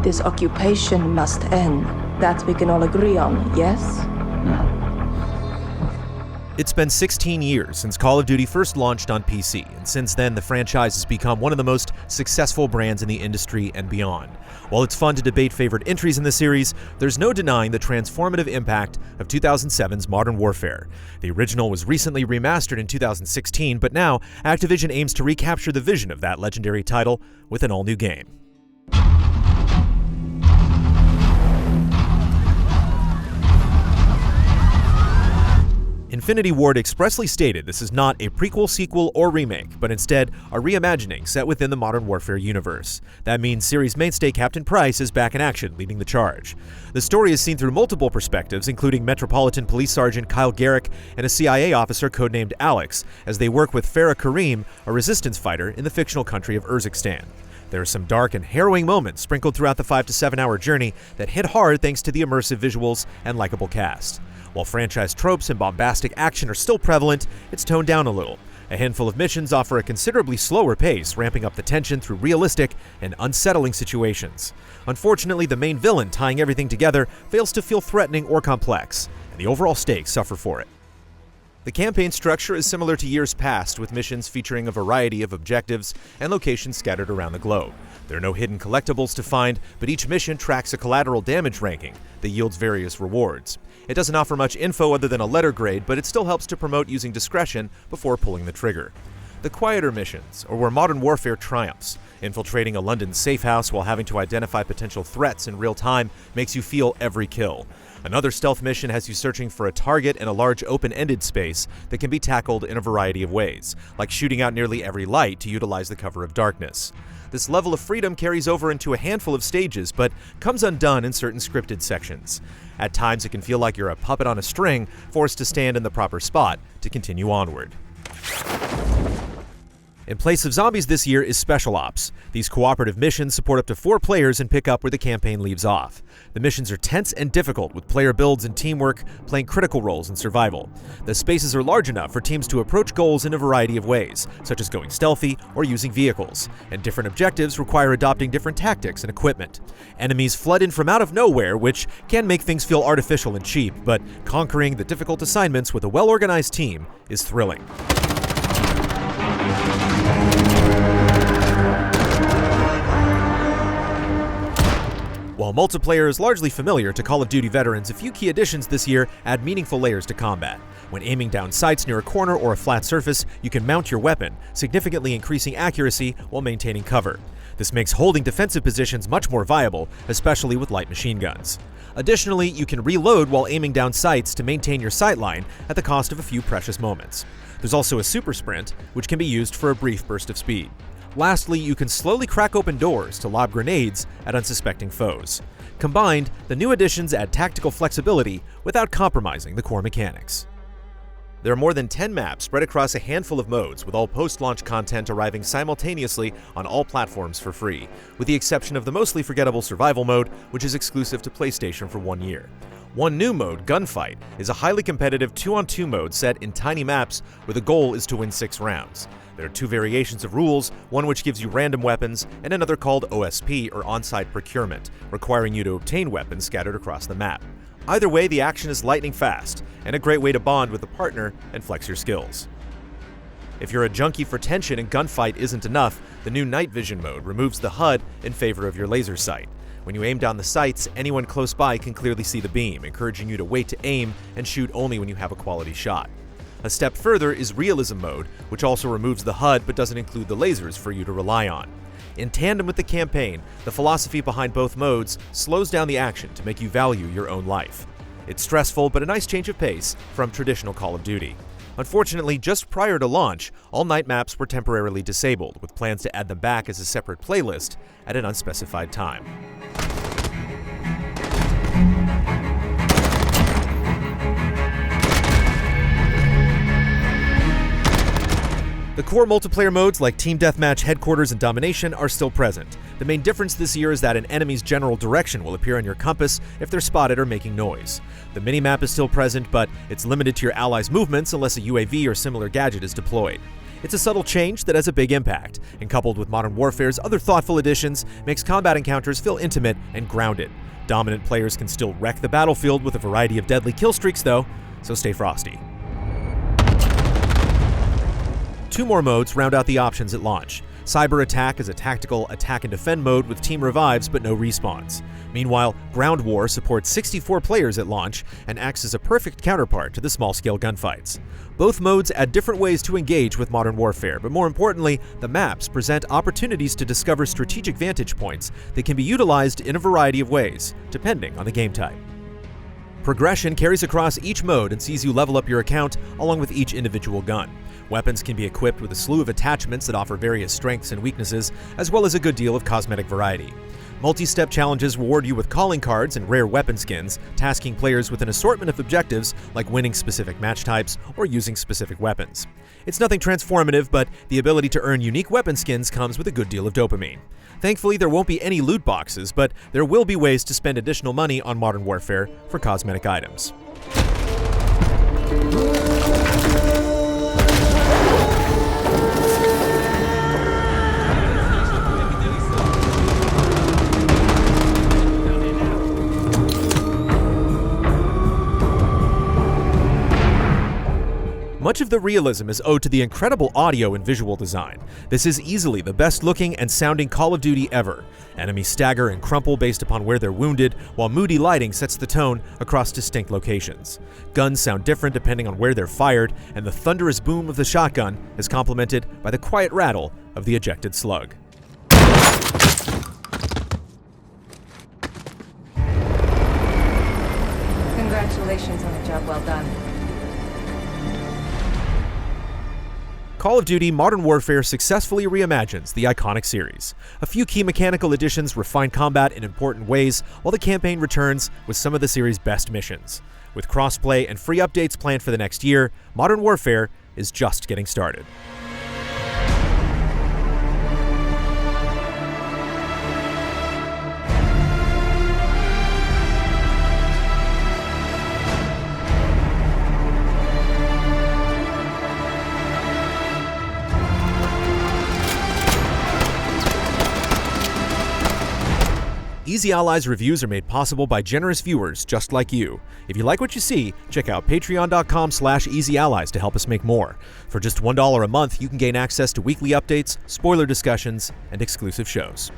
This occupation must end. That we can all agree on, yes? It's been 16 years since Call of Duty first launched on PC, and since then the franchise has become one of the most successful brands in the industry and beyond. While it's fun to debate favorite entries in the series, there's no denying the transformative impact of 2007's Modern Warfare. The original was recently remastered in 2016, but now Activision aims to recapture the vision of that legendary title with an all-new game. Infinity Ward expressly stated this is not a prequel, sequel, or remake, but instead a reimagining set within the Modern Warfare universe. That means series mainstay Captain Price is back in action, leading the charge. The story is seen through multiple perspectives, including Metropolitan Police Sergeant Kyle Garrick and a CIA officer codenamed Alex, as they work with Farah Kareem, a resistance fighter in the fictional country of Urzikstan. There are some dark and harrowing moments sprinkled throughout the 5 to 7 hour journey that hit hard thanks to the immersive visuals and likable cast. While franchise tropes and bombastic action are still prevalent, it's toned down a little. A handful of missions offer a considerably slower pace, ramping up the tension through realistic and unsettling situations. Unfortunately, the main villain tying everything together fails to feel threatening or complex, and the overall stakes suffer for it. The campaign structure is similar to years past, with missions featuring a variety of objectives and locations scattered around the globe. There are no hidden collectibles to find, but each mission tracks a collateral damage ranking that yields various rewards. It doesn't offer much info other than a letter grade, but it still helps to promote using discretion before pulling the trigger. The quieter missions are where Modern Warfare triumphs. Infiltrating a London safe house while having to identify potential threats in real time makes you feel every kill. Another stealth mission has you searching for a target in a large open-ended space that can be tackled in a variety of ways, like shooting out nearly every light to utilize the cover of darkness. This level of freedom carries over into a handful of stages, but comes undone in certain scripted sections. At times it can feel like you're a puppet on a string, forced to stand in the proper spot to continue onward. In place of zombies this year is Special Ops. These cooperative missions support up to 4 players and pick up where the campaign leaves off. The missions are tense and difficult, with player builds and teamwork playing critical roles in survival. The spaces are large enough for teams to approach goals in a variety of ways, such as going stealthy or using vehicles, and different objectives require adopting different tactics and equipment. Enemies flood in from out of nowhere, which can make things feel artificial and cheap, but conquering the difficult assignments with a well-organized team is thrilling. While multiplayer is largely familiar to Call of Duty veterans, a few key additions this year add meaningful layers to combat. When aiming down sights near a corner or a flat surface, you can mount your weapon, significantly increasing accuracy while maintaining cover. This makes holding defensive positions much more viable, especially with light machine guns. Additionally, you can reload while aiming down sights to maintain your sight line at the cost of a few precious moments. There's also a super sprint, which can be used for a brief burst of speed. Lastly, you can slowly crack open doors to lob grenades at unsuspecting foes. Combined, the new additions add tactical flexibility without compromising the core mechanics. There are more than 10 maps spread across a handful of modes, with all post-launch content arriving simultaneously on all platforms for free, with the exception of the mostly forgettable survival mode, which is exclusive to PlayStation for 1 year. One new mode, Gunfight, is a highly competitive 2-on-2 mode set in tiny maps where the goal is to win 6 rounds. There are 2 variations of rules, one which gives you random weapons, and another called OSP, or On-Site Procurement, requiring you to obtain weapons scattered across the map. Either way, the action is lightning fast, and a great way to bond with a partner and flex your skills. If you're a junkie for tension and Gunfight isn't enough, the new Night Vision mode removes the HUD in favor of your laser sight. When you aim down the sights, anyone close by can clearly see the beam, encouraging you to wait to aim and shoot only when you have a quality shot. A step further is Realism Mode, which also removes the HUD but doesn't include the lasers for you to rely on. In tandem with the campaign, the philosophy behind both modes slows down the action to make you value your own life. It's stressful, but a nice change of pace from traditional Call of Duty. Unfortunately, just prior to launch, all night maps were temporarily disabled, with plans to add them back as a separate playlist at an unspecified time. The core multiplayer modes like Team Deathmatch, Headquarters, and Domination are still present. The main difference this year is that an enemy's general direction will appear on your compass if they're spotted or making noise. The minimap is still present, but it's limited to your allies' movements unless a UAV or similar gadget is deployed. It's a subtle change that has a big impact, and coupled with Modern Warfare's other thoughtful additions, makes combat encounters feel intimate and grounded. Dominant players can still wreck the battlefield with a variety of deadly kill streaks though, so stay frosty. 2 more modes round out the options at launch. Cyber Attack is a tactical attack and defend mode with team revives but no respawns. Meanwhile, Ground War supports 64 players at launch and acts as a perfect counterpart to the small-scale gunfights. Both modes add different ways to engage with Modern Warfare, but more importantly, the maps present opportunities to discover strategic vantage points that can be utilized in a variety of ways, depending on the game type. Progression carries across each mode and sees you level up your account along with each individual gun. Weapons can be equipped with a slew of attachments that offer various strengths and weaknesses, as well as a good deal of cosmetic variety. Multi-step challenges reward you with calling cards and rare weapon skins, tasking players with an assortment of objectives like winning specific match types or using specific weapons. It's nothing transformative, but the ability to earn unique weapon skins comes with a good deal of dopamine. Thankfully, there won't be any loot boxes, but there will be ways to spend additional money on Modern Warfare for cosmetic items. Much of the realism is owed to the incredible audio and visual design. This is easily the best looking and sounding Call of Duty ever. Enemies stagger and crumple based upon where they're wounded, while moody lighting sets the tone across distinct locations. Guns sound different depending on where they're fired, and the thunderous boom of the shotgun is complemented by the quiet rattle of the ejected slug. Congratulations on a job well done. Call of Duty Modern Warfare successfully reimagines the iconic series. A few key mechanical additions refine combat in important ways, while the campaign returns with some of the series' best missions. With crossplay and free updates planned for the next year, Modern Warfare is just getting started. Easy Allies reviews are made possible by generous viewers just like you. If you like what you see, check out patreon.com/easyallies to help us make more. For just $1 a month, you can gain access to weekly updates, spoiler discussions, and exclusive shows.